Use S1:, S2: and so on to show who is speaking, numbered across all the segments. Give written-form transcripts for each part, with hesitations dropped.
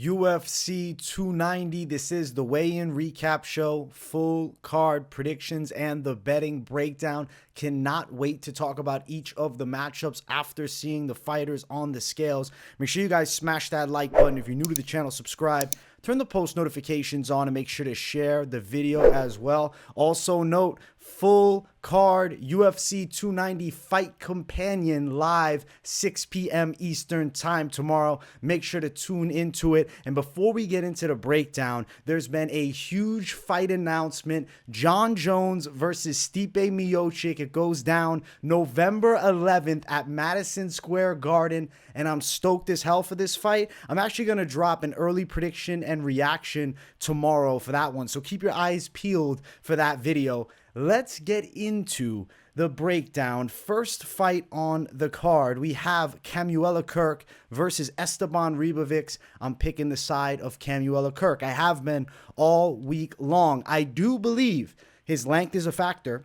S1: UFC 290. This is the weigh-in recap show, full card predictions, and the betting breakdown. Cannot wait to talk about each of the matchups after seeing the fighters on the scales. Make sure you guys smash that like button. If you're new to the channel, subscribe. Turn the post notifications on and make sure to share the video as well. Also note, full card UFC 290 Fight Companion live 6 p.m. Eastern time tomorrow. Make sure to tune into it. And before we get into the breakdown, there's been a huge fight announcement. Jon Jones versus Stipe Miocic. It goes down November 11th at Madison Square Garden, and I'm stoked as hell for this fight. I'm actually going to drop an early prediction and reaction tomorrow for that one, so keep your eyes peeled for that video. Let's get into the breakdown. First fight on the card, we have Kamuela Kirk versus Esteban Ribovics. I'm picking the side of Kamuela Kirk. I have been all week long. I do believe his length is a factor,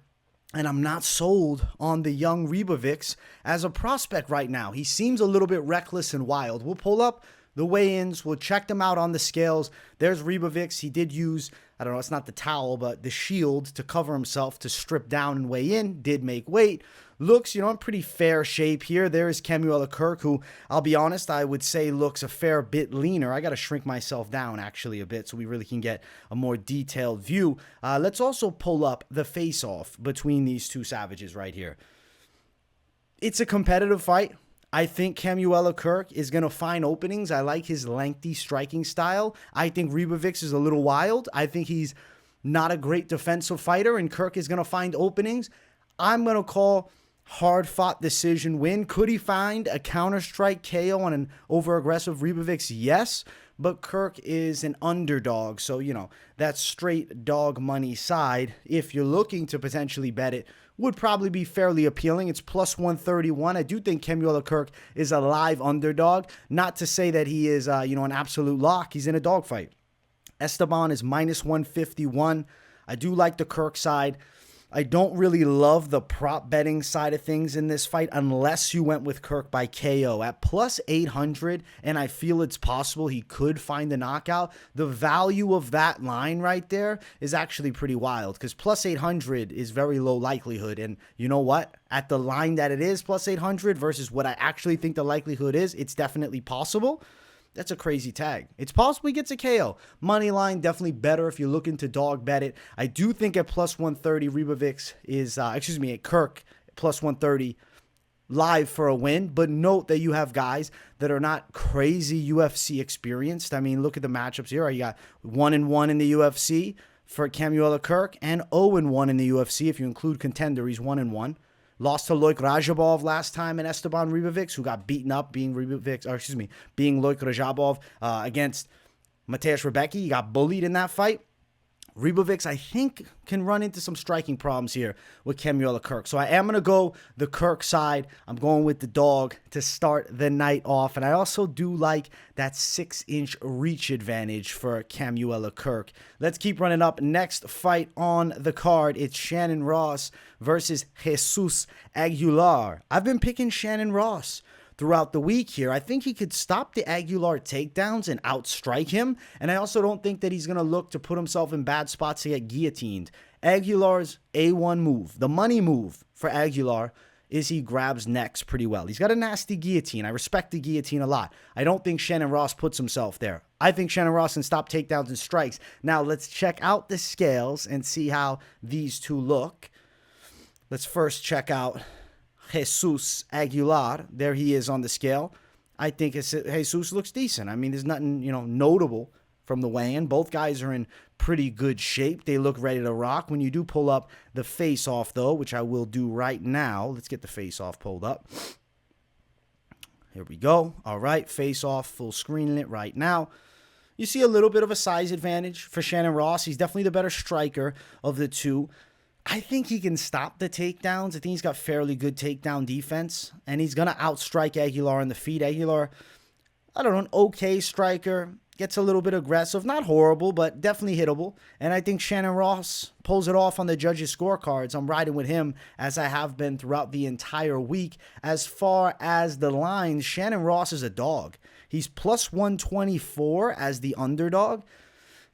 S1: and I'm not sold on the young Ribovics as a prospect right now. He seems a little bit reckless and wild. We'll pull up the weigh-ins. We'll check them out on the scales. There's Ribovics. He did use, I don't know, it's not the towel, but the shield to cover himself to strip down and weigh in. Did make weight. Looks, in pretty fair shape here. There is Kamuela Kirk, who, I'll be honest, I would say looks a fair bit leaner. I got to shrink myself down, actually, a bit so we really can get a more detailed view. Let's also pull up the face-off between these two savages right here. It's a competitive fight. I think Kamuela Kirk is going to find openings. I like his lengthy striking style. I think Ribovics is a little wild. I think he's not a great defensive fighter, and Kirk is going to find openings. I'm going to call hard-fought decision win. Could he find a counter-strike KO on an over-aggressive Ribovics? Yes, but Kirk is an underdog, so, that straight dog money side, if you're looking to potentially bet it, would probably be fairly appealing. It's plus 131. I do think Kamuela Kirk is a live underdog. Not to say that he is, an absolute lock. He's in a dogfight. Esteban is minus 151. I do like the Kirk side. I don't really love the prop betting side of things in this fight unless you went with Kirk by KO. At plus 800, and I feel it's possible he could find the knockout, the value of that line right there is actually pretty wild because plus 800 is very low likelihood. And you know what? At the line that it is, plus 800 versus what I actually think the likelihood is, it's definitely possible. That's a crazy tag. It's possible he gets a KO. Money line, definitely better if you're looking to dog bet it. I do think at plus 130, Ribovics is, at Kirk, plus 130, live for a win. But note that you have guys that are not crazy UFC experienced. I mean, look at the matchups here. You got 1-1 in the UFC for Kamuela Kirk and 0-1 in the UFC. If you include contender, he's 1-1. Lost to Loik Rajabov last time in Esteban Ribovics, who got beaten up being Loik Rajabov against Mateusz Rebecki. He got bullied in that fight. Ribovics, I think, can run into some striking problems here with Kamuela Kirk. So I am going to go the Kirk side. I'm going with the dog to start the night off. And I also do like that 6-inch reach advantage for Kamuela Kirk. Let's keep running up. Next fight on the card, it's Shannon Ross versus Jesus Aguilar. I've been picking Shannon Ross throughout the week here. I think he could stop the Aguilar takedowns and outstrike him. And I also don't think that he's going to look to put himself in bad spots to get guillotined. Aguilar's A1 move, the money move for Aguilar, is he grabs necks pretty well. He's got a nasty guillotine. I respect the guillotine a lot. I don't think Shannon Ross puts himself there. I think Shannon Ross can stop takedowns and strikes. Now let's check out the scales and see how these two look. Let's first check out Jesus Aguilar. There he is on the scale. I think Jesus looks decent. I mean, there's nothing, notable from the weigh-in. Both guys are in pretty good shape. They look ready to rock. When you do pull up the face-off, though, which I will do right now. Let's get the face-off pulled up. Here we go. All right, face-off, full screening it right now. You see a little bit of a size advantage for Shannon Ross. He's definitely the better striker of the two. I think he can stop the takedowns. I think he's got fairly good takedown defense, and he's going to outstrike Aguilar in the feet. Aguilar, I don't know, an okay striker. gets a little bit aggressive. Not horrible, but definitely hittable. And I think Shannon Ross pulls it off on the judges' scorecards. I'm riding with him as I have been throughout the entire week. As far as the lines, Shannon Ross is a dog. He's plus 124 as the underdog.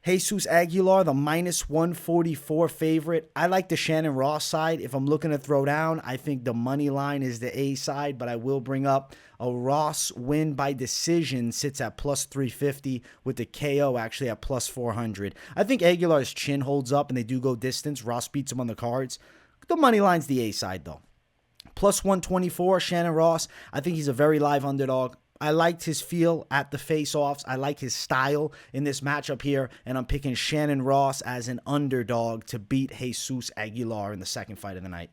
S1: Jesus Aguilar, the minus 144 favorite. I like the Shannon Ross side. If I'm looking to throw down, I think the money line is the A side, but I will bring up a Ross win by decision sits at plus 350 with the KO actually at plus 400. I think Aguilar's chin holds up and they do go distance. Ross beats him on the cards. The money line's the A side though. Plus 124, Shannon Ross. I think he's a very live underdog. I liked his feel at the face-offs. I like his style in this matchup here, and I'm picking Shannon Ross as an underdog to beat Jesus Aguilar in the second fight of the night.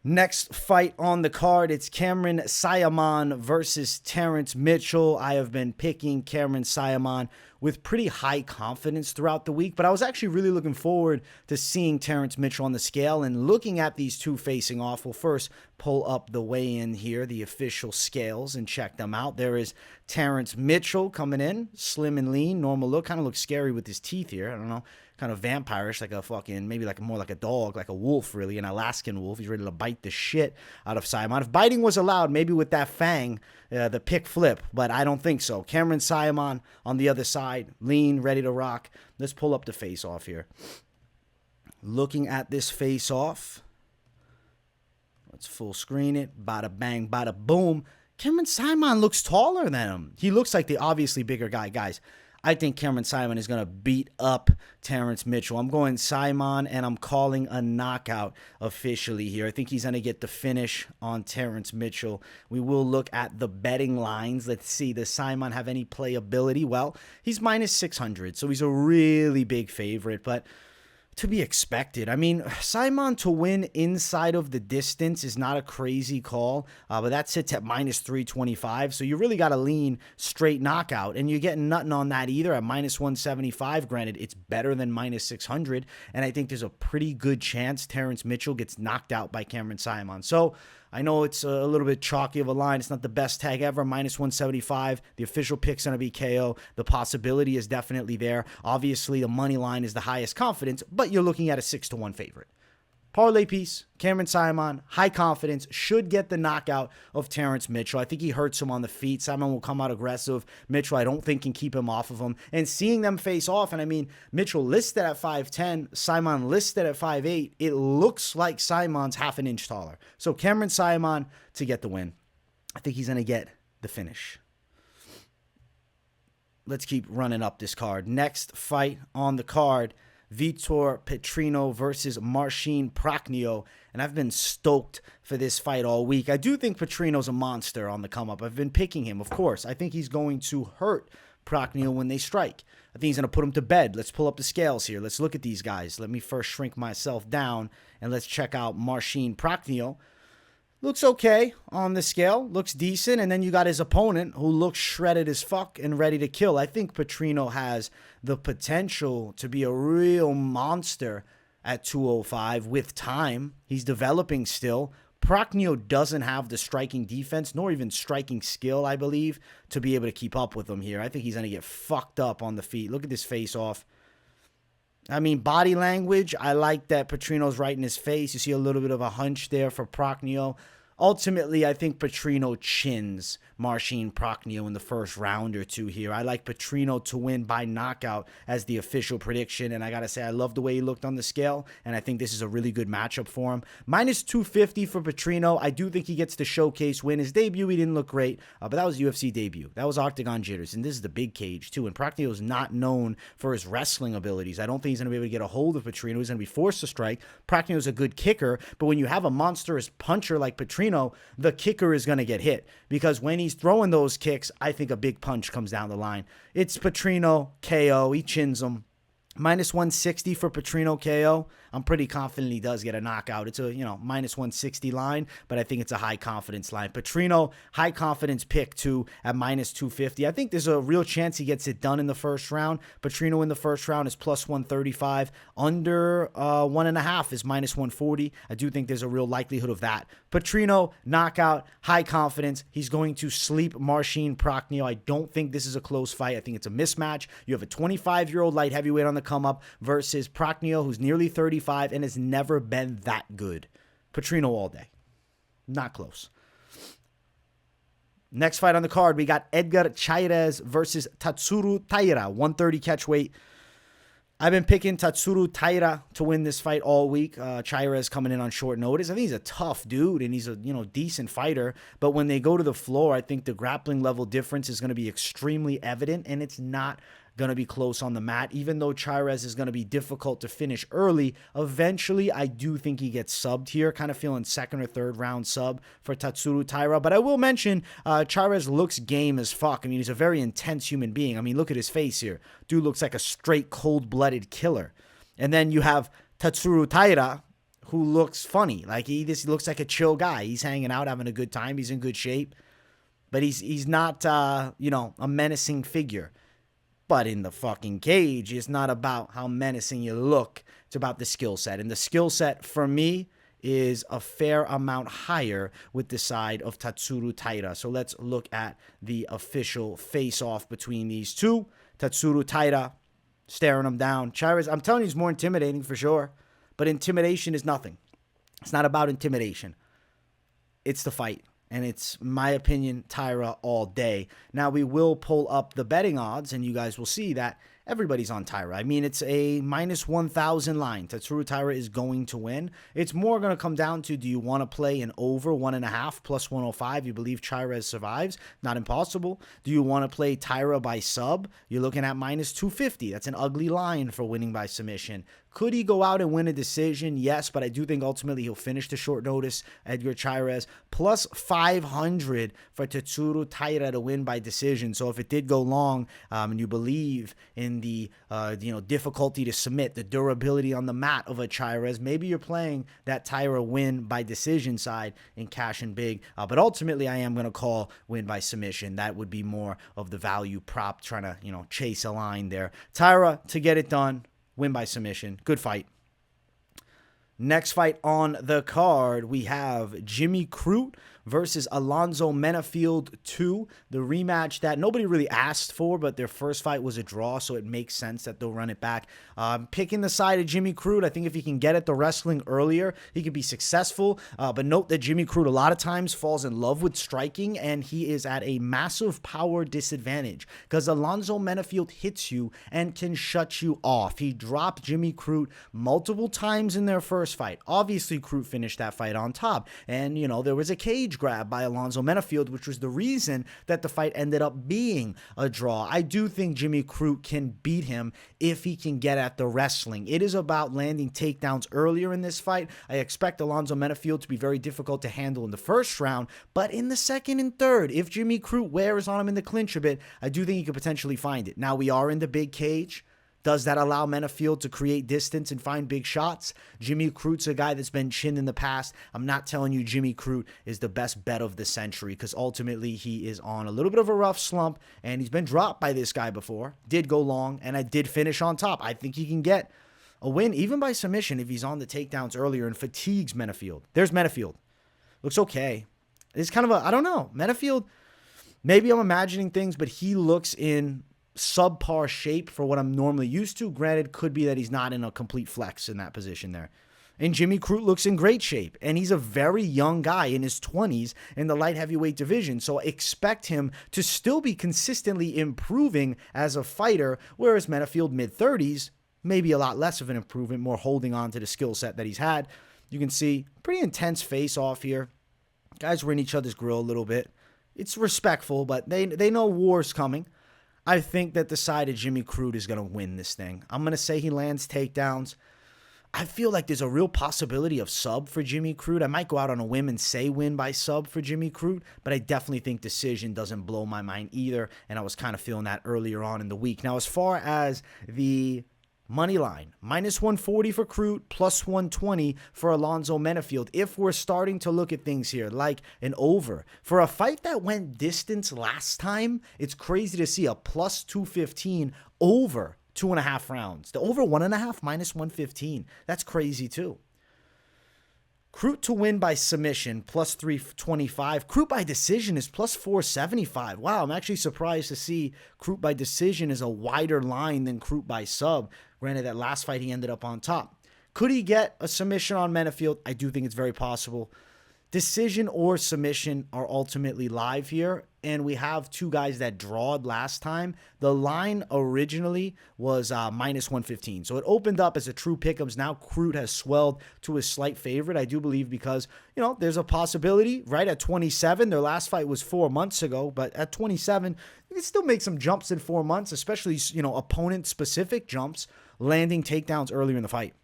S1: Next fight on the card, it's Cameron Saaiman versus Terrence Mitchell. I have been picking Cameron Saaiman with pretty high confidence throughout the week, but I was actually really looking forward to seeing Terrence Mitchell on the scale and looking at these two facing off. We'll first pull up the weigh-in here, the official scales, and check them out. There is Terrence Mitchell coming in, slim and lean, normal look. Kind of looks scary with his teeth here. I don't know. Kind of vampirish, like a fucking, maybe like more like a dog, like a wolf, really, an Alaskan wolf. He's ready to bite the shit out of Saaiman. If biting was allowed, maybe with that fang, the pick flip, but I don't think so. Cameron Saaiman on the other side, lean, ready to rock. Let's pull up the face-off here. Looking at this face-off, let's full screen it. Bada bang, bada boom. Cameron Saaiman looks taller than him. He looks like the obviously bigger guy. Guys, I think Cameron Saaiman is going to beat up Terrence Mitchell. I'm going Saaiman, and I'm calling a knockout officially here. I think he's going to get the finish on Terrence Mitchell. We will look at the betting lines. Let's see, does Saaiman have any playability? Well, he's minus 600, so he's a really big favorite, but to be expected. I mean, Saaiman to win inside of the distance is not a crazy call, but that sits at minus 325, so you really got to lean straight knockout, and you're getting nothing on that either at minus 175. Granted, it's better than minus 600, and I think there's a pretty good chance Terrence Mitchell gets knocked out by Cameron Saaiman. So I know it's a little bit chalky of a line. It's not the best tag ever, minus 175. The official pick's going to be KO. The possibility is definitely there. Obviously, the money line is the highest confidence, but you're looking at a 6-1 favorite. Parlay piece, Cameron Saaiman, high confidence, should get the knockout of Terrence Mitchell. I think he hurts him on the feet. Saaiman will come out aggressive. Mitchell, I don't think, can keep him off of him. And seeing them face off, and I mean, Mitchell listed at 5'10", Saaiman listed at 5'8", it looks like Saaiman's half an inch taller. So Cameron Saaiman to get the win. I think he's going to get the finish. Let's keep running up this card. Next fight on the card, Vitor Petrino versus Marcin Prachnio, and I've been stoked for this fight all week. I do think Petrino's a monster on the come-up. I've been picking him, of course. I think he's going to hurt Prachnio when they strike. I think he's going to put him to bed. Let's pull up the scales here. Let's look at these guys. Let me first shrink myself down, and let's check out Marcin Prachnio. Looks okay on the scale, looks decent, and then you got his opponent who looks shredded as fuck and ready to kill. I think Petrino has the potential to be a real monster at 205 with time. He's developing still. Prachnio doesn't have the striking defense, nor even striking skill, I believe, to be able to keep up with him here. I think he's going to get fucked up on the feet. Look at this face-off. I mean, body language, I like that Petrino's right in his face. You see a little bit of a hunch there for Prachnio. Ultimately, I think Petrino chins Marcin Prachnio in the first round or two here. I like Petrino to win by knockout as the official prediction, and I got to say, I love the way he looked on the scale, and I think this is a really good matchup for him. Minus 250 for Petrino. I do think he gets the showcase win. His debut, he didn't look great, but that was UFC debut. That was Octagon Jitters, and this is the big cage, too, and Prachnio is not known for his wrestling abilities. I don't think he's going to be able to get a hold of Petrino. He's going to be forced to strike. Prachnio is a good kicker, but when you have a monstrous puncher like Petrino, the kicker is going to get hit because when he's throwing those kicks, I think a big punch comes down the line. It's Petrino KO. He chins him. Minus 160 for Petrino KO. I'm pretty confident he does get a knockout. It's a, minus 160 line, but I think it's a high confidence line. Petrino, high confidence pick too at minus 250. I think there's a real chance he gets it done in the first round. Petrino in the first round is plus 135. Under 1.5 is minus 140. I do think there's a real likelihood of that. Petrino, knockout, high confidence. He's going to sleep Marcin Prachnio. I don't think this is a close fight. I think it's a mismatch. You have a 25-year-old light heavyweight on the come up versus Prachnio, who's nearly 35 and has never been that good. Petrino all day. Not close. Next fight on the card, we got Edgar Cháirez versus Tatsuro Taira, 130 catch weight. I've been picking Tatsuro Taira to win this fight all week. Cháirez coming in on short notice. I think he's a tough dude and he's a decent fighter. But when they go to the floor, I think the grappling level difference is going to be extremely evident, and it's not going to be close on the mat. Even though Cháirez is going to be difficult to finish early, eventually I do think he gets subbed here. Kind of feeling second or third round sub for Tatsuro Taira. But I will mention Cháirez looks game as fuck. I mean, he's a very intense human being. I mean, look at his face here. Dude looks like a straight cold-blooded killer. And then you have Tatsuro Taira, who looks funny. Like, he looks like a chill guy. He's hanging out, having a good time. He's in good shape. But he's not, a menacing figure. But in the fucking cage, it's not about how menacing you look. It's about the skill set. And the skill set, for me, is a fair amount higher with the side of Tatsuro Taira. So let's look at the official face-off between these two. Tatsuro Taira staring him down. Cháirez, I'm telling you, he's more intimidating for sure. But intimidation is nothing. It's not about intimidation. It's the fight. And it's, my opinion, Taira all day. Now, we will pull up the betting odds, and you guys will see that everybody's on Taira. I mean, it's a minus 1,000 line. Tatsuro Taira is going to win. It's more going to come down to, do you want to play an over 1.5 plus 105? You believe Cháirez survives? Not impossible. Do you want to play Taira by sub? You're looking at minus 250. That's an ugly line for winning by submission. Could he go out and win a decision? Yes, but I do think ultimately he'll finish the short notice. Edgar Cháirez plus 500 for Tatsuro Taira to win by decision. So if it did go long, and you believe in the difficulty to submit, the durability on the mat of a Cháirez, maybe you're playing that Taira win by decision side and cashing big. But ultimately, I am going to call win by submission. That would be more of the value prop, trying to chase a line there. Taira to get it done. Win by submission. Good fight. Next fight on the card, we have Jimmy Crute versus Alonzo Menifield 2, the rematch that nobody really asked for, but their first fight was a draw, so it makes sense that they'll run it back. Picking the side of Jimmy Crute, I think if he can get at the wrestling earlier, he could be successful, but note that Jimmy Crute a lot of times falls in love with striking, and he is at a massive power disadvantage, because Alonzo Menifield hits you and can shut you off. He dropped Jimmy Crute multiple times in their first fight. Obviously, Crute finished that fight on top, and, there was a cage grab by Alonzo Menifield, which was the reason that the fight ended up being a draw. I do think Jimmy Crute can beat him if he can get at the wrestling. It is about landing takedowns earlier in this fight. I expect Alonzo Menifield to be very difficult to handle in the first round, but in the second and third, if Jimmy Crute wears on him in the clinch a bit, I do think he could potentially find it. Now, we are in the big cage. Does that allow Menifield to create distance and find big shots? Jimmy Crute's a guy that's been chinned in the past. I'm not telling you Jimmy Crute is the best bet of the century, because ultimately he is on a little bit of a rough slump, and he's been dropped by this guy before. Did go long, and I did finish on top. I think he can get a win, even by submission, if he's on the takedowns earlier and fatigues Menifield. There's Menifield. Looks okay. It's kind of I don't know. Menifield, maybe I'm imagining things, but he looks in subpar shape for what I'm normally used to. Granted, could be that he's not in a complete flex in that position there. And Jimmy Crute looks in great shape, and he's a very young guy in his 20s in the light heavyweight division, so expect him to still be consistently improving as a fighter, whereas Menifield mid-30s, maybe a lot less of an improvement, more holding on to the skill set that he's had. You can see pretty intense face-off here. Guys were in each other's grill a little bit. It's respectful, but they know war's coming. I think that the side of Jimmy Crute is going to win this thing. I'm going to say he lands takedowns. I feel like there's a real possibility of sub for Jimmy Crute. I might go out on a whim and say win by sub for Jimmy Crute, but I definitely think decision doesn't blow my mind either, and I was kind of feeling that earlier on in the week. Now, as far as the Money line, -140 for Crute, +120 for Alonzo Menifield. If we're starting to look at things here like an over. For a fight that went distance last time, it's crazy to see a +215 over 2.5 rounds. The over 1.5, -115. That's crazy too. Crute to win by submission, +325. Crute by decision is +475. Wow, I'm actually surprised to see Crute by decision is a wider line than Crute by sub. Granted, that last fight he ended up on top. Could he get a submission on Menifield? I do think it's very possible. Decision or submission are ultimately live here, and we have two guys that drawed last time. The line originally was -115, so it opened up as a true pick'ems. Now Crute has swelled to a slight favorite, I do believe, because, you know, there's a possibility, right, at 27. Their last fight was 4 months ago, but at 27, you can still make some jumps in 4 months, especially, you know, opponent-specific jumps, landing takedowns earlier in the fight.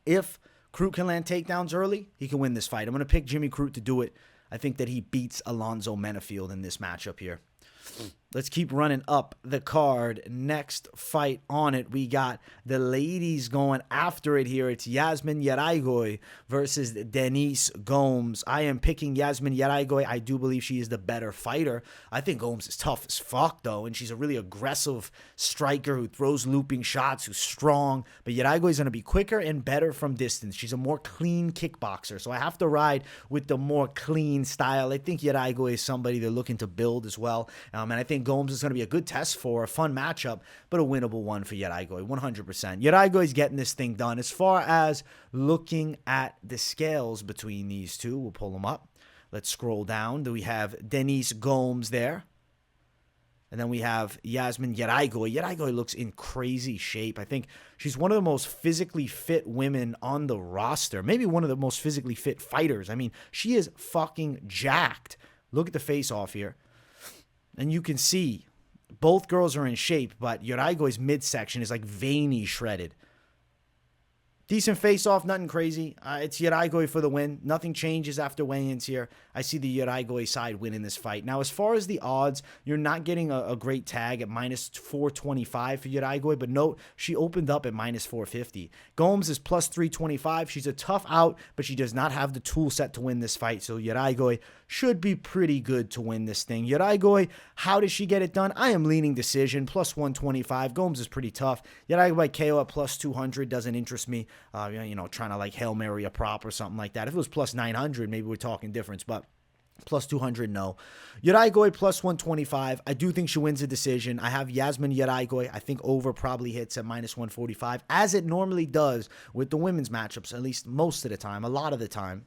S1: If Crute can land takedowns early, he can win this fight. I'm going to pick Jimmy Crute to do it. I think that he beats Alonzo Menifield in this matchup here. Let's keep running up the card. Next fight on it, we got the ladies going after it here. It's Yazmin Jauregui versus Denise Gomes. I am picking Yazmin Jauregui. I do believe she is the better fighter. I think Gomes is tough as fuck, though, and she's a really aggressive striker who throws looping shots, who's strong. But Jauregui is going to be quicker and better from distance. She's a more clean kickboxer, so I have to ride with the more clean style. I think Jauregui is somebody they're looking to build as well, and I think Gomes is going to be a good test for a fun matchup, but a winnable one for Jauregui, 100%. Jauregui's getting this thing done. As far as looking at the scales between these two, we'll pull them up. Let's scroll down. Do we have Denise Gomes there? And then we have Yazmin Jauregui. Jauregui looks in crazy shape. I think she's one of the most physically fit women on the roster. Maybe one of the most physically fit fighters. I mean, she is fucking jacked. Look at the face-off here. And you can see both girls are in shape, but Jauregui's midsection is like veiny shredded. Decent face-off, nothing crazy. It's Jauregui for the win. Nothing changes after weigh-ins here. I see the Jauregui side winning this fight. Now, as far as the odds, you're not getting a great tag at -425 for Jauregui, but note, she opened up at -450. Gomes is +325. She's a tough out, but she does not have the tool set to win this fight, so Jauregui should be pretty good to win this thing. Jauregui, how does she get it done? I am leaning decision, +125. Gomes is pretty tough. Jauregui by KO at +200 doesn't interest me. You know, trying to like Hail Mary a prop or something like that. If it was +900, maybe we're talking difference, but +200, no. Jauregui +125. I do think she wins a decision. I have Yazmin Jauregui. I think over probably hits at -145, as it normally does with the women's matchups, at least most of the time, a lot of the time.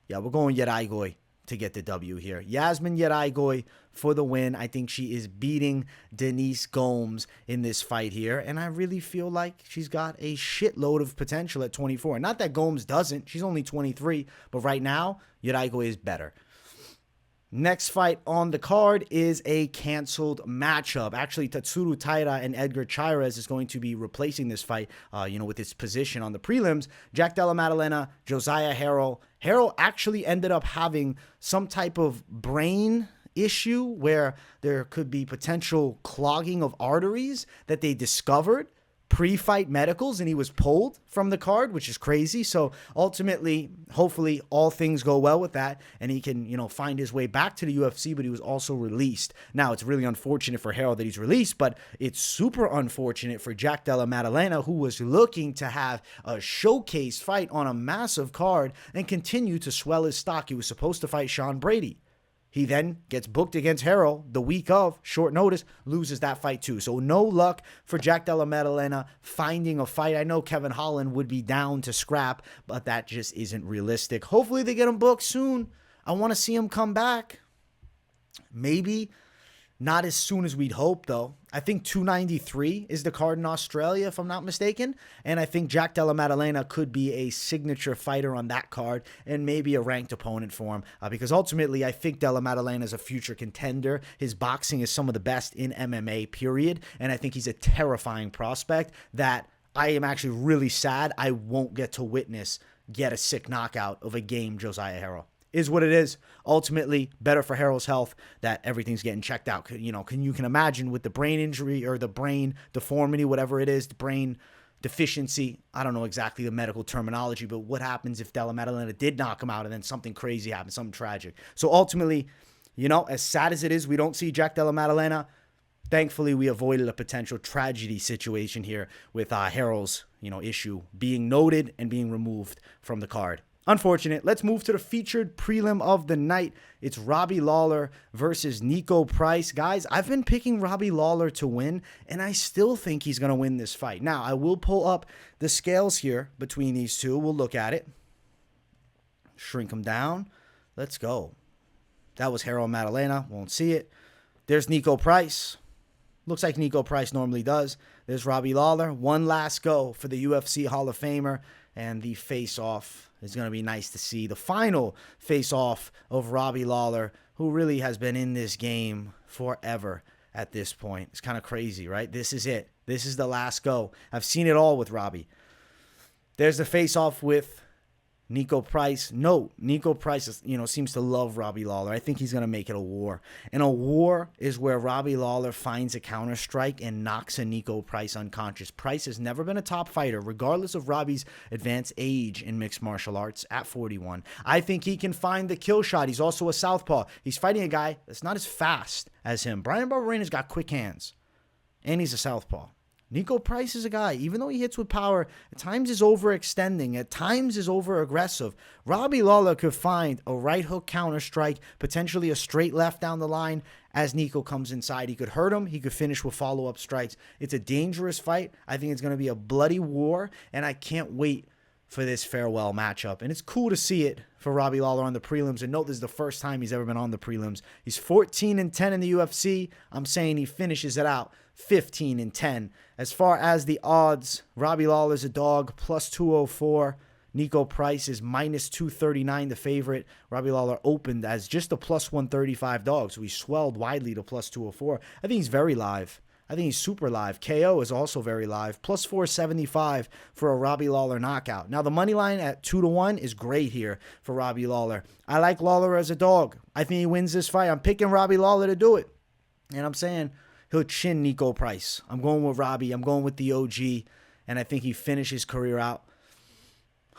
S1: Yeah, we're going Jauregui to get the W here. Yazmin Jauregui for the win. I think she is beating Denise Gomes in this fight here, and I really feel like she's got a shitload of potential at 24. Not that Gomes doesn't. She's only 23, but right now, Jauregui is better. Next fight on the card is a canceled matchup. Actually, Tatsuro Taira and Edgar Cháirez is going to be replacing this fight, with its position on the prelims. Jack Della Maddalena, Josiah Harrell. Harrell actually ended up having some type of brain issue where there could be potential clogging of arteries that they discovered pre-fight medicals, and he was pulled from the card, which is crazy. So ultimately, hopefully all things go well with that and he can, find his way back to the UFC, but he was also released. Now, it's really unfortunate for Harold that he's released, but it's super unfortunate for Jack Della Maddalena, who was looking to have a showcase fight on a massive card and continue to swell his stock. He was supposed to fight Sean Brady. He then gets booked against Harrell the week of, short notice, loses that fight too. So no luck for Jack Della Maddalena finding a fight. I know Kevin Holland would be down to scrap, but that just isn't realistic. Hopefully they get him booked soon. I want to see him come back. Maybe not as soon as we'd hope, though. I think 293 is the card in Australia, if I'm not mistaken. And I think Jack Della Maddalena could be a signature fighter on that card and maybe a ranked opponent for him. Because ultimately, I think Della Maddalena is a future contender. His boxing is some of the best in MMA, period. And I think he's a terrifying prospect that I am actually really sad I won't get to witness get a sick knockout of a game Josiah Harrell. Is what it is. Ultimately, better for Harrell's health that everything's getting checked out. You can imagine with the brain injury or the brain deformity, whatever it is, the brain deficiency. I don't know exactly the medical terminology, but what happens if Della Maddalena did knock him out and then something crazy happens, something tragic? So ultimately, you know, as sad as it is, we don't see Jack Della Maddalena. Thankfully, we avoided a potential tragedy situation here with Harrell's, you know, issue being noted and being removed from the card. Unfortunate. Let's move to the featured prelim of the night. It's Robbie Lawler versus Niko Price. Guys, I've been picking Robbie Lawler to win, and I still think he's going to win this fight. Now, I will pull up the scales here between these two. We'll look at it. Shrink them down. Let's go. That was Harold Maddalena. Won't see it. There's Niko Price. Looks like Niko Price normally does. There's Robbie Lawler. One last go for the UFC Hall of Famer. And the face-off is going to be nice to see. The final face-off of Robbie Lawler, who really has been in this game forever at this point. It's kind of crazy, right? This is it. This is the last go. I've seen it all with Robbie. There's the face-off with Niko Price. No, Niko Price, seems to love Robbie Lawler. I think he's going to make it a war. And a war is where Robbie Lawler finds a counter strike and knocks a Niko Price unconscious. Price has never been a top fighter, regardless of Robbie's advanced age in mixed martial arts at 41. I think he can find the kill shot. He's also a southpaw. He's fighting a guy that's not as fast as him. Brian Barberena's got quick hands, and he's a southpaw. Niko Price is a guy, even though he hits with power, at times is overextending, at times is over-aggressive. Robbie Lawler could find a right hook counter strike, potentially a straight left down the line as Niko comes inside. He could hurt him. He could finish with follow-up strikes. It's a dangerous fight. I think it's going to be a bloody war, and I can't wait for this farewell matchup. And it's cool to see it for Robbie Lawler on the prelims. And note, this is the first time he's ever been on the prelims. He's 14-10 in the UFC. I'm saying he finishes it out 15-10. As far as the odds, Robbie Lawler's a dog, plus 204. Niko Price is minus 239, the favorite. Robbie Lawler opened as just a plus 135 dog, so he swelled widely to plus 204. I think he's very live. I think he's super live. KO is also very live. Plus 475 for a Robbie Lawler knockout. Now, the money line at 2-1 is great here for Robbie Lawler. I like Lawler as a dog. I think he wins this fight. I'm picking Robbie Lawler to do it. And I'm saying he'll chin Niko Price. I'm going with Robbie. I'm going with the OG. And I think he finishes his career out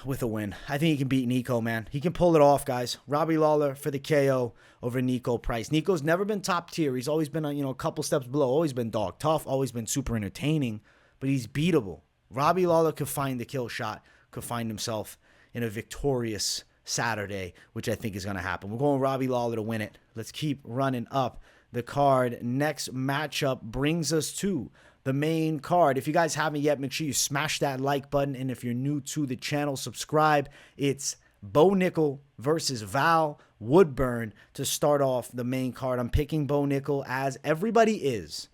S1: with a win. I think he can beat Niko, man. He can pull it off, guys. Robbie Lawler for the KO over Niko Price. Niko's never been top tier. He's always been, a couple steps below. Always been dog tough. Always been super entertaining. But he's beatable. Robbie Lawler could find the kill shot. Could find himself in a victorious Saturday, which I think is going to happen. We're going Robbie Lawler to win it. Let's keep running up the card. Next matchup brings us to the main card. If you guys haven't yet, make sure you smash that like button. And if you're new to the channel, subscribe. It's Bo Nickal versus Val Woodburn to start off the main card. I'm picking Bo Nickal, as everybody is.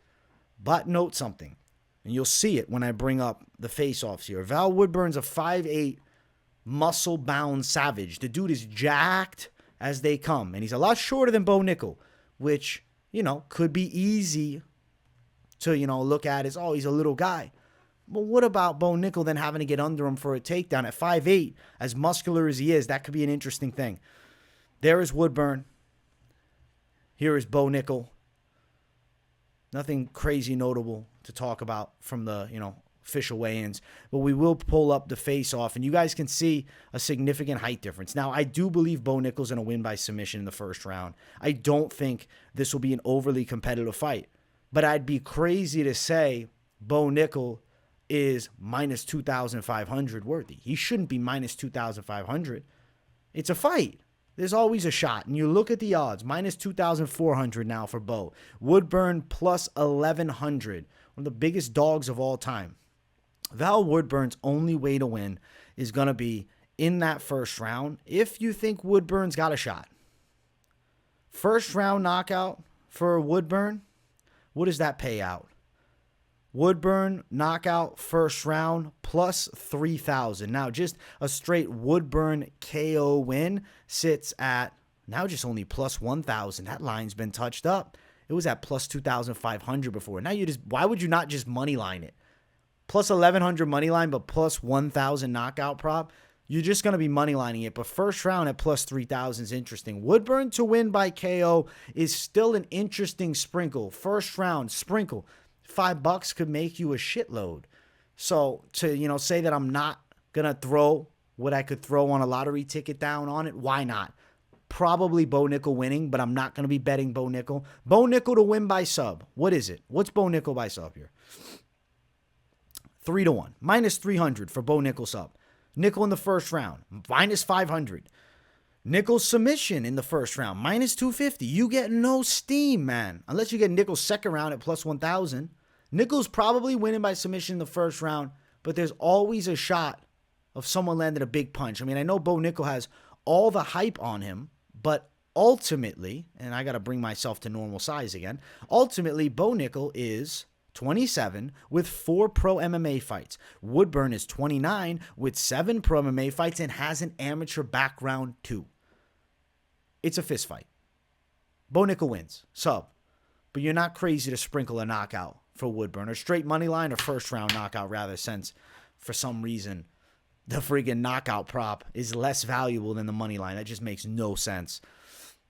S1: But note something, and you'll see it when I bring up the face-offs here. Val Woodburn's a 5'8", muscle-bound savage. The dude is jacked as they come. And he's a lot shorter than Bo Nickal, which, could be easy to, look at as, he's a little guy. But what about Bo Nickal then having to get under him for a takedown at 5'8", as muscular as he is? That could be an interesting thing. There is Woodburn. Here is Bo Nickal. Nothing crazy notable to talk about from the, official weigh-ins. But we will pull up the face-off, and you guys can see a significant height difference. Now, I do believe Bo Nickal's going to win by submission in the first round. I don't think this will be an overly competitive fight. But I'd be crazy to say Bo Nickal is minus 2,500 worthy. He shouldn't be minus 2,500. It's a fight. There's always a shot. And you look at the odds, minus 2,400 now for Bo. Woodburn plus 1,100. One of the biggest dogs of all time. Val Woodburn's only way to win is going to be in that first round if you think Woodburn's got a shot. First round knockout for Woodburn, what does that pay out? Woodburn knockout first round plus 3,000. Now, just a straight Woodburn KO win sits at now just only plus 1,000. That line's been touched up. It was at plus 2,500 before. Now why would you not just money line it? Plus 1,100 money line, but plus 1,000 knockout prop. You're just going to be money lining it. But first round at plus 3,000 is interesting. Woodburn to win by KO is still an interesting sprinkle. First round sprinkle. $5 could make you a shitload. So to, say that I'm not going to throw what I could throw on a lottery ticket down on it, why not? Probably Bo Nickal winning, but I'm not going to be betting Bo Nickal. Bo Nickal to win by sub. What is it? What's Bo Nickal by sub here? 3-1. Minus 300 for Bo Nickal sub. Nickal in the first round. Minus 500. Nickal submission in the first round. Minus 250. You get no steam, man. Unless you get Nickal's second round at plus 1,000. Nickal's probably winning by submission in the first round, but there's always a shot of someone landing a big punch. I mean, I know Bo Nickal has all the hype on him, but ultimately, and I got to bring myself to normal size again, ultimately, Bo Nickal is 27 with 4 pro MMA fights. Woodburn is 29 with 7 pro MMA fights and has an amateur background too. It's a fist fight. Bo Nickal wins. Sub. But you're not crazy to sprinkle a knockout for Woodburn, or straight money line, or first round knockout rather, since for some reason the friggin' knockout prop is less valuable than the money line. That just makes no sense.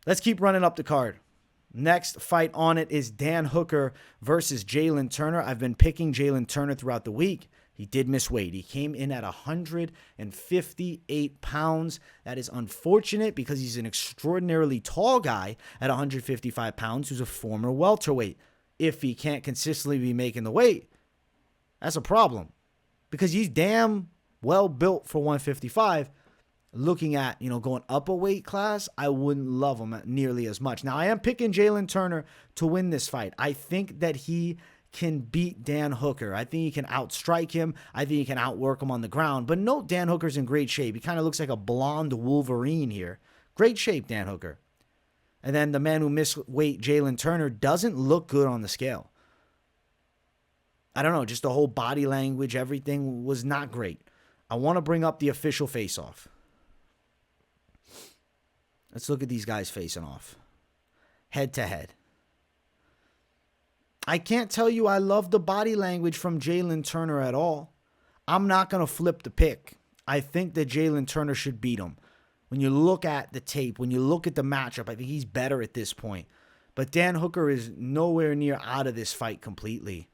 S1: Let's keep running up the card. Next fight on it is Dan Hooker versus Jalen Turner. I've been picking Jalen Turner throughout the week. He did miss weight. He came in at 158 pounds. That is unfortunate because he's an extraordinarily tall guy at 155 pounds who's a former welterweight. If he can't consistently be making the weight, that's a problem because he's damn well built for 155. Looking at, going up a weight class, I wouldn't love him nearly as much. Now, I am picking Jalen Turner to win this fight. I think that he can beat Dan Hooker. I think he can outstrike him. I think he can outwork him on the ground. But note, Dan Hooker's in great shape. He kind of looks like a blonde Wolverine here. Great shape, Dan Hooker. And then the man who missed weight, Jalen Turner, doesn't look good on the scale. I don't know, just the whole body language, everything was not great. I want to bring up the official face-off. Let's look at these guys facing off. Head to head. I can't tell you I love the body language from Jalen Turner at all. I'm not going to flip the pick. I think that Jalen Turner should beat him. When you look at the tape, when you look at the matchup, I think he's better at this point. But Dan Hooker is nowhere near out of this fight completely.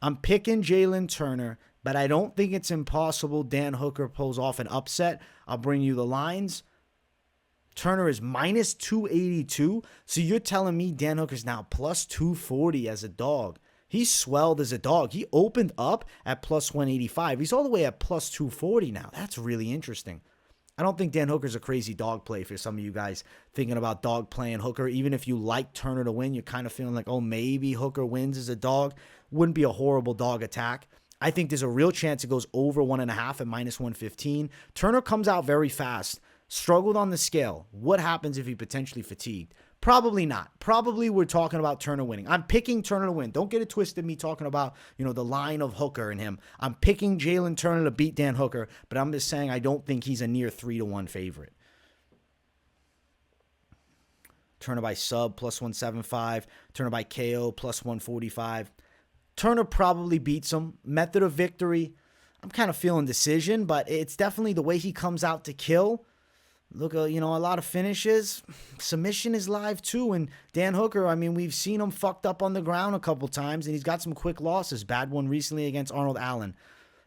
S1: I'm picking Jalen Turner, but I don't think it's impossible Dan Hooker pulls off an upset. I'll bring you the lines. Turner is minus 282. So you're telling me Dan Hooker's now plus 240 as a dog. He's swelled as a dog. He opened up at plus 185. He's all the way at plus 240 now. That's really interesting. I don't think Dan Hooker's a crazy dog play for some of you guys thinking about dog playing Hooker. Even if you like Turner to win, you're kind of feeling like, oh, maybe Hooker wins as a dog. Wouldn't be a horrible dog attack. I think there's a real chance it goes over 1.5 at minus 115. Turner comes out very fast. Struggled on the scale. What happens if he potentially fatigued? Probably not. Probably we're talking about Turner winning. I'm picking Turner to win. Don't get it twisted me talking about, the line of Hooker and him. I'm picking Jalen Turner to beat Dan Hooker, but I'm just saying I don't think he's a near 3-1 favorite. Turner by sub plus 175. Turner by KO plus 145. Turner probably beats him. Method of victory, I'm kind of feeling decision, but it's definitely the way he comes out to kill. Look, a lot of finishes. Submission is live too. And Dan Hooker, we've seen him fucked up on the ground a couple times, and he's got some quick losses. Bad one recently against Arnold Allen.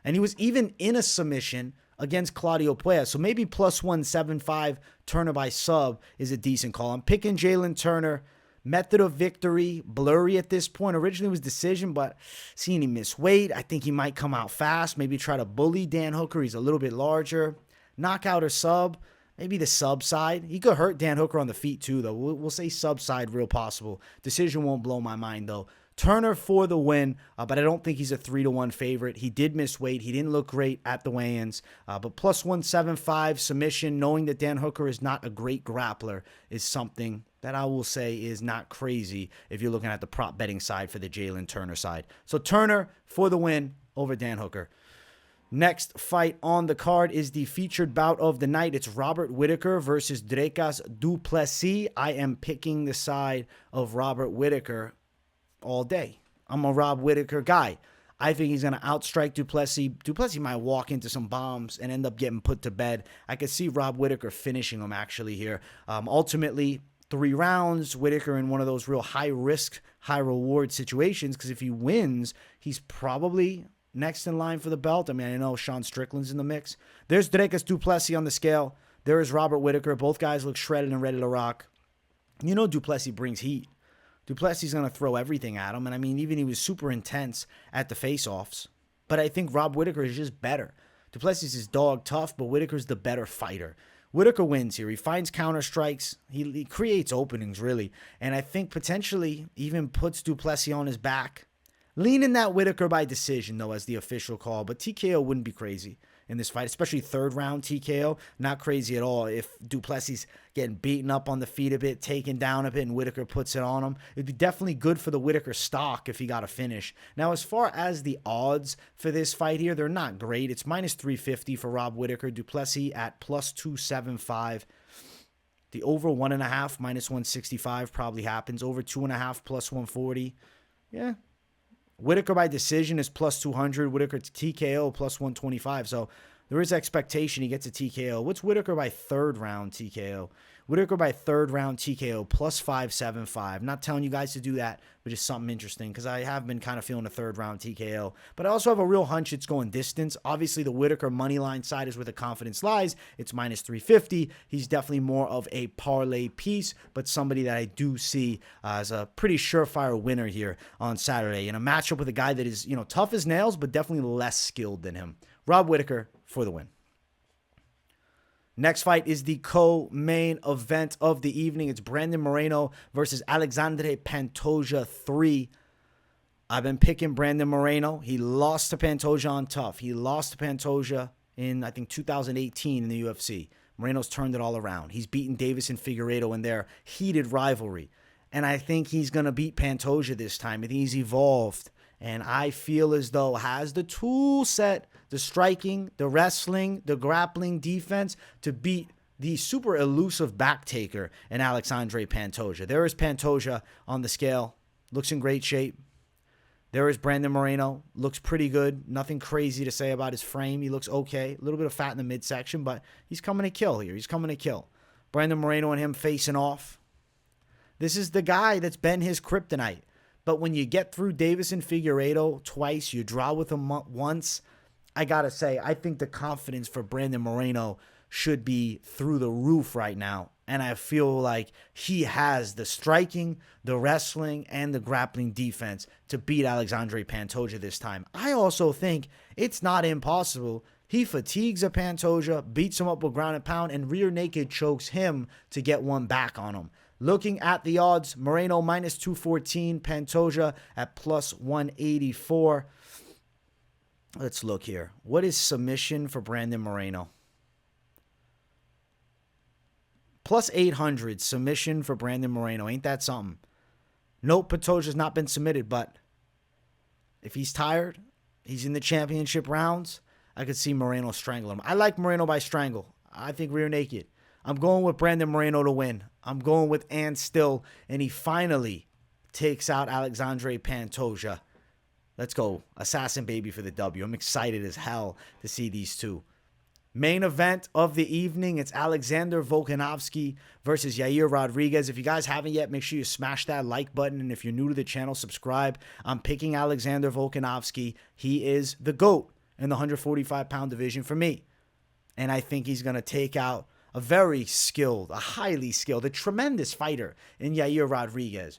S1: And he was even in a submission against Claudio Puella. So maybe plus 175 Turner by sub is a decent call. I'm picking Jalen Turner. Method of victory, blurry at this point. Originally it was decision, but seeing he miss weight, I think he might come out fast. Maybe try to bully Dan Hooker. He's a little bit larger. Knockout or sub. Maybe the sub side. He could hurt Dan Hooker on the feet too, though. We'll say sub side real possible. Decision won't blow my mind, though. Turner for the win, but I don't think he's a 3-1 favorite. He did miss weight. He didn't look great at the weigh-ins. But plus 175 submission, knowing that Dan Hooker is not a great grappler, is something that I will say is not crazy if you're looking at the prop betting side for the Jalen Turner side. So Turner for the win over Dan Hooker. Next fight on the card is the featured bout of the night. It's Robert Whittaker versus Dricus du Plessis. I am picking the side of Robert Whittaker all day. I'm a Rob Whittaker guy. I think he's going to outstrike du Plessis. Du Plessis might walk into some bombs and end up getting put to bed. I could see Rob Whittaker finishing him actually here. Ultimately, 3 rounds, Whittaker in one of those real high-risk, high-reward situations, because if he wins, he's probably next in line for the belt. I mean, I know Sean Strickland's in the mix. There's Dricus du Plessis on the scale. There is Robert Whittaker. Both guys look shredded and ready to rock. You know du Plessis brings heat. Du Plessis is going to throw everything at him. And I mean, even he was super intense at the face-offs. But I think Rob Whittaker is just better. Du Plessis is dog tough, but Whittaker's the better fighter. Whittaker wins here. He finds counter strikes. He creates openings, really. And I think potentially even puts du Plessis on his back. Leaning that Whittaker by decision, though, as the official call. But TKO wouldn't be crazy in this fight, especially third round TKO. Not crazy at all if du Plessis getting beaten up on the feet a bit, taken down a bit, and Whittaker puts it on him. It'd be definitely good for the Whittaker stock if he got a finish. Now, as far as the odds for this fight here, they're not great. It's minus 350 for Rob Whittaker. Du Plessis at plus 275. The over 1.5, minus 165 probably happens. Over 2.5, plus 140. Yeah. Whittaker by decision is plus 200. Whittaker to TKO plus 125. So there is expectation he gets a TKO. What's Whittaker by third round TKO? Whittaker by third round TKO plus 575. Not telling you guys to do that, but just something interesting because I have been kind of feeling a third round TKO. But I also have a real hunch it's going distance. Obviously, the Whittaker money line side is where the confidence lies. It's minus 350. He's definitely more of a parlay piece, but somebody that I do see as a pretty surefire winner here on Saturday in a matchup with a guy that is, tough as nails, but definitely less skilled than him. Rob Whittaker for the win. Next fight is the co-main event of the evening. It's Brandon Moreno versus Alexandre Pantoja 3. I've been picking Brandon Moreno. He lost to Pantoja on tough. He lost to Pantoja in, I think, 2018 in the UFC. Moreno's turned it all around. He's beaten Davis and Figueiredo in their heated rivalry. And I think he's going to beat Pantoja this time. I think he's evolved. And I feel as though has the tool set, the striking, the wrestling, the grappling defense to beat the super elusive back taker in Alexandre Pantoja. There is Pantoja on the scale. Looks in great shape. There is Brandon Moreno. Looks pretty good. Nothing crazy to say about his frame. He looks okay. A little bit of fat in the midsection, but he's coming to kill here. He's coming to kill. Brandon Moreno and him facing off. This is the guy that's been his kryptonite. But when you get through Davis and Figueiredo twice, you draw with them once, I got to say, I think the confidence for Brandon Moreno should be through the roof right now. And I feel like he has the striking, the wrestling, and the grappling defense to beat Alexandre Pantoja this time. I also think it's not impossible. He fatigues a Pantoja, beats him up with ground and pound, and rear naked chokes him to get one back on him. Looking at the odds, Moreno minus 214, Pantoja at plus 184. Let's look here. What is submission for Brandon Moreno? Plus 800 submission for Brandon Moreno. Ain't that something? Nope, Pantoja's not been submitted, but if he's tired, he's in the championship rounds, I could see Moreno strangle him. I like Moreno by strangle. I think rear naked. I'm going with Brandon Moreno to win. I'm going with and still, and he finally takes out Alexandre Pantoja. Let's go. Assassin baby for the W. I'm excited as hell to see these two. Main event of the evening, it's Alexander Volkanovski versus Yair Rodriguez. If you guys haven't yet, make sure you smash that like button. And if you're new to the channel, subscribe. I'm picking Alexander Volkanovski. He is the GOAT in the 145-pound division for me. And I think he's going to take out a very skilled, a highly skilled, a tremendous fighter in Yair Rodriguez.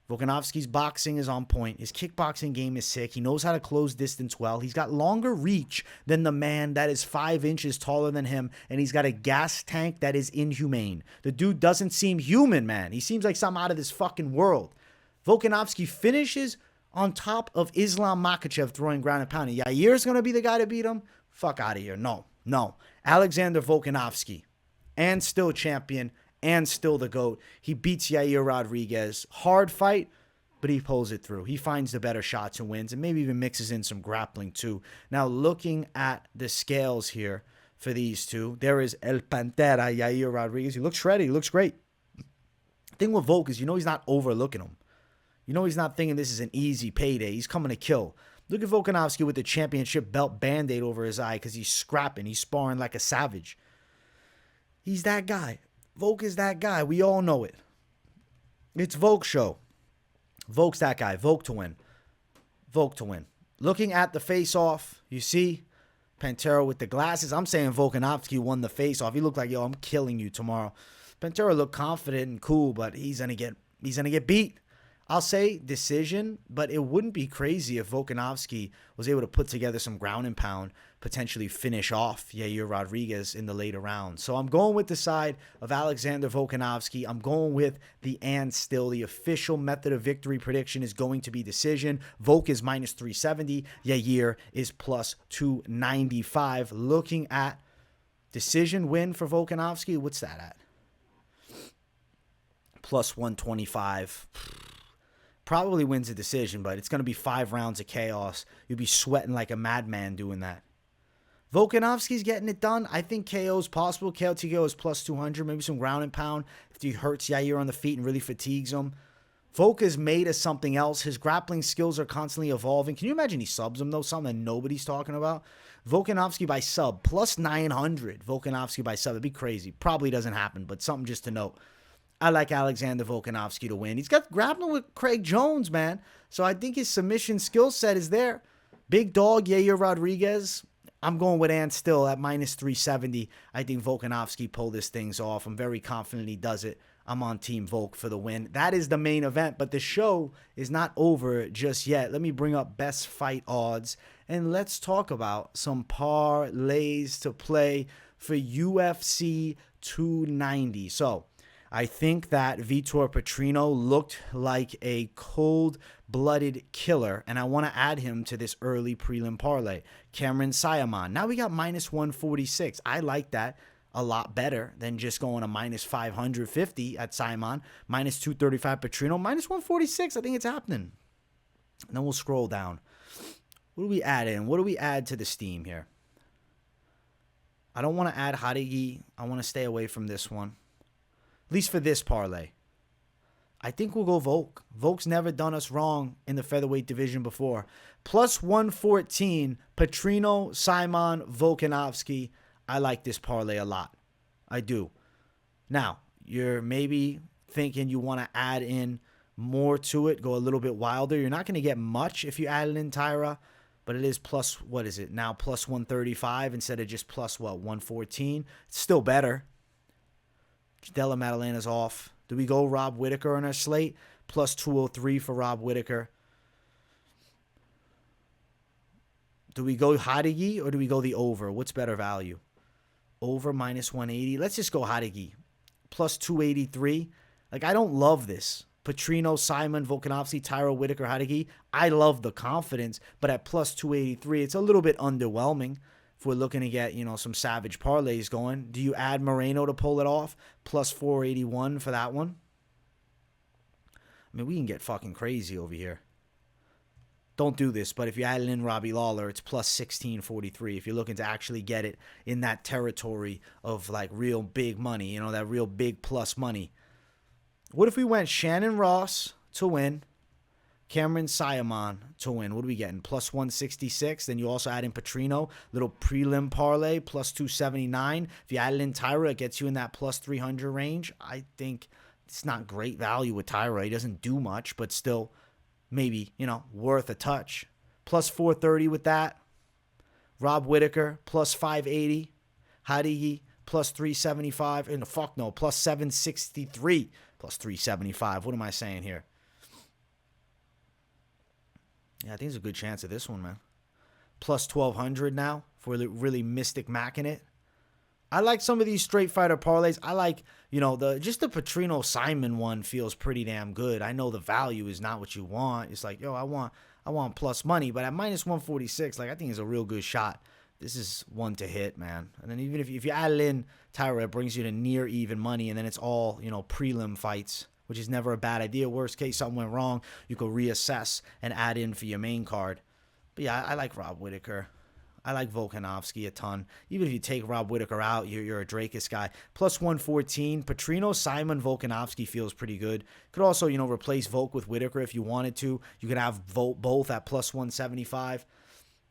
S1: Volkanovski's boxing is on point. His kickboxing game is sick. He knows how to close distance well. He's got longer reach than the man that is 5 inches taller than him, and he's got a gas tank that is inhumane. The dude doesn't seem human, man. He seems like something out of this fucking world. Volkanovski finishes on top of Islam Makhachev throwing ground and pound. Yair's going to be the guy to beat him? Fuck out of here. No. Alexander Volkanovski. And still champion, and still the GOAT. He beats Yair Rodriguez. Hard fight, but he pulls it through. He finds the better shots and wins, and maybe even mixes in some grappling too. Now, looking at the scales here for these two, there is El Pantera, Yair Rodriguez. He looks shredded. He looks great. The thing with Volk is, he's not overlooking him. He's not thinking this is an easy payday. He's coming to kill. Look at Volkanovski with the championship belt Band-Aid over his eye because he's scrapping. He's sparring like a savage. He's that guy. Volk is that guy. We all know it. It's Volk show. Volk's that guy. Volk to win. Volk to win. Looking at the face-off, you see Pantoja with the glasses. I'm saying Volkanovski won the face-off. He looked like, yo, I'm killing you tomorrow. Pantoja looked confident and cool, but he's gonna get beat. I'll say decision, but it wouldn't be crazy if Volkanovski was able to put together some ground and pound, potentially finish off Yair Rodriguez in the later rounds. So I'm going with the side of Alexander Volkanovski. I'm going with the and still. The official method of victory prediction is going to be decision. Volk is minus 370. Yair is plus 295. Looking at decision win for Volkanovski, what's that at? Plus 125. Probably wins a decision, but it's going to be 5 rounds of chaos. You'll be sweating like a madman doing that. Volkanovski's getting it done. I think KO is possible. KO TKO is plus 200. Maybe some ground and pound if he hurts Yair on the feet and really fatigues him. Volk is made of something else. His grappling skills are constantly evolving. Can you imagine he subs him, though? Something that nobody's talking about. Volkanovski by sub, plus 900. Volkanovski by sub. It'd be crazy. Probably doesn't happen, but something just to note. I like Alexander Volkanovski to win. He's got grappling with Craig Jones, man. So I think his submission skill set is there. Big dog, Yair Rodriguez. I'm going with Ant still at minus 370. I think Volkanovski pulled this things off. I'm very confident he does it. I'm on Team Volk for the win. That is the main event, but the show is not over just yet. Let me bring up best fight odds, and let's talk about some parlays to play for UFC 290. So I think that Vitor Petrino looked like a cold-blooded killer, and I want to add him to this early prelim parlay. Saaiman. Now we got minus 146. I like that a lot better than just going to minus 550 at Saaiman. Minus 235 Petrino. Minus 146. I think it's happening. And then we'll scroll down. What do we add in? What do we add to the steam here? I don't want to add Jauregui. I want to stay away from this one. At least for this parlay. I think we'll go Volk. Volk's never done us wrong in the featherweight division before. Plus 114, Petrino, Saaiman, Volkanovski. I like this parlay a lot. I do. Now, you're maybe thinking you want to add in more to it, go a little bit wilder. You're not going to get much if you add in Taira, but it is plus, what is it? Now plus 135 instead of just plus, what, 114? It's still better. Della Madalena's off. Do we go Rob Whittaker on our slate? Plus 203 for Rob Whittaker. Do we go Jauregui or do we go the over? What's better value? Over minus 180. Let's just go Jauregui. Plus 283. Like, I don't love this. Petrino, Saaiman, Volkanovski, Taira, Whittaker, Jauregui. I love the confidence, but at plus 283, it's a little bit underwhelming. If we're looking to get, some savage parlays going, do you add Moreno to pull it off? Plus 481 for that one. I mean, we can get fucking crazy over here. Don't do this, but if you add in Robbie Lawler, it's plus 1643. If you're looking to actually get it in that territory of, like, real big money, that real big plus money. What if we went Shannon Ross to win, Saaiman to win? What are we getting? Plus 166. Then you also add in Petrino. Little prelim parlay. Plus 279. If you add in Taira, it gets you in that plus 300 range. I think it's not great value with Taira. He doesn't do much, but still maybe, worth a touch. Plus 430 with that. Rob Whittaker. Plus 580. Jauregui. Plus 375. Plus 763. Plus 375. What am I saying here? Yeah, I think there's a good chance of this one, man. Plus 1,200 now for really Mystic Macking it. I like some of these straight fighter parlays. I like, the Petrino Saaiman one feels pretty damn good. I know the value is not what you want. It's like, I want plus money, but at minus 146, like, I think it's a real good shot. This is one to hit, man. And then even if you add it in Taira, it brings you to near even money, and then it's all, prelim fights, which is never a bad idea. Worst case, something went wrong, you could reassess and add in for your main card. But yeah, I like Rob Whittaker. I like Volkanovski a ton. Even if you take Rob Whittaker out, you're a Drakus guy. Plus 114. Petrino, Saaiman, Volkanovski feels pretty good. Could also, replace Volk with Whittaker if you wanted to. You could have both at plus 175.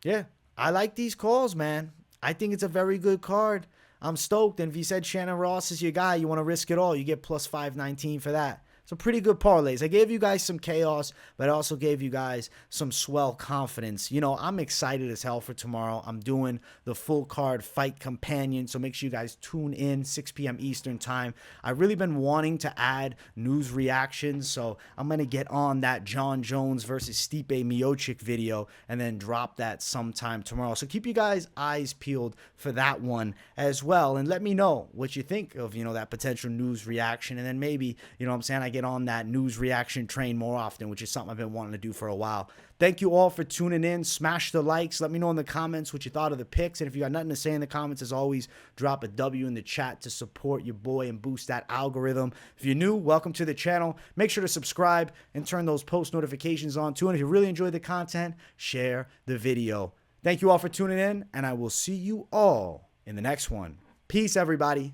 S1: Yeah, I like these calls, man. I think it's a very good card. I'm stoked. And if you said Shannon Ross is your guy, you want to risk it all, you get plus 519 for that. some pretty good parlays. I gave you guys some chaos, but I also gave you guys some swell confidence. You know, I'm excited as hell for tomorrow. I'm doing the full card fight companion, so make sure you guys tune in 6 p.m. Eastern time. I've really been wanting to add news reactions, so I'm going to get on that John Jones versus Stipe Miocic video and then drop that sometime tomorrow. So keep you guys' eyes peeled for that one as well, and let me know what you think of, you know, that potential news reaction, and then maybe, you know what I'm saying, I get on that news reaction train more often, which is something I've been wanting to do for a while. Thank you all for tuning in. Smash the likes. Let me know in the comments what you thought of the picks. And if you got nothing to say in the comments, as always, drop a W in the chat to support your boy and boost that algorithm. If you're new, welcome to the channel. Make sure to subscribe and turn those post notifications on too. And if you really enjoyed the content, share the video. Thank you all for tuning in, and I will see you all in the next one. Peace, everybody.